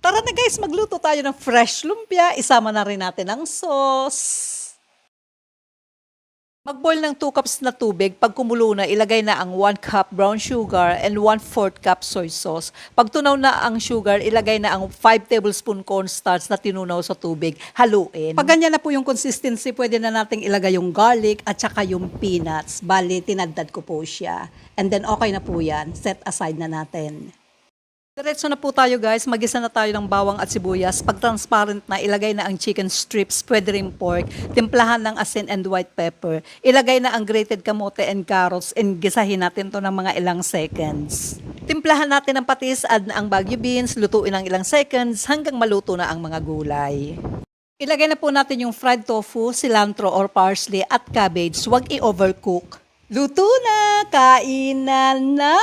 Tara na guys, magluto tayo ng fresh lumpia. Isama na rin natin ang sauce. Mag-boil ng 2 cups na tubig. Pag kumulo na, ilagay na ang 1 cup brown sugar and 1/4 cup soy sauce. Pag tunaw na ang sugar, ilagay na ang 5 tablespoon cornstarch na tinunaw sa tubig. Haluin. Pag ganyan na po yung consistency, pwede na nating ilagay yung garlic at saka yung peanuts. Bali, tinadtad ko po siya. And then okay na po yan. Set aside na natin. Diretso na po tayo guys, magisa na tayo ng bawang at sibuyas. Pag transparent na, ilagay na ang chicken strips, pwede rin pork, timplahan ng asin and white pepper. Ilagay na ang grated kamote and carrots and gisahin natin to ng mga ilang seconds. Timplahan natin ang patis, add na ang Baguio beans, lutuin ng ilang seconds hanggang maluto na ang mga gulay. Ilagay na po natin yung fried tofu, cilantro or parsley at cabbage. Huwag i-overcook. Luto na! Kainan na!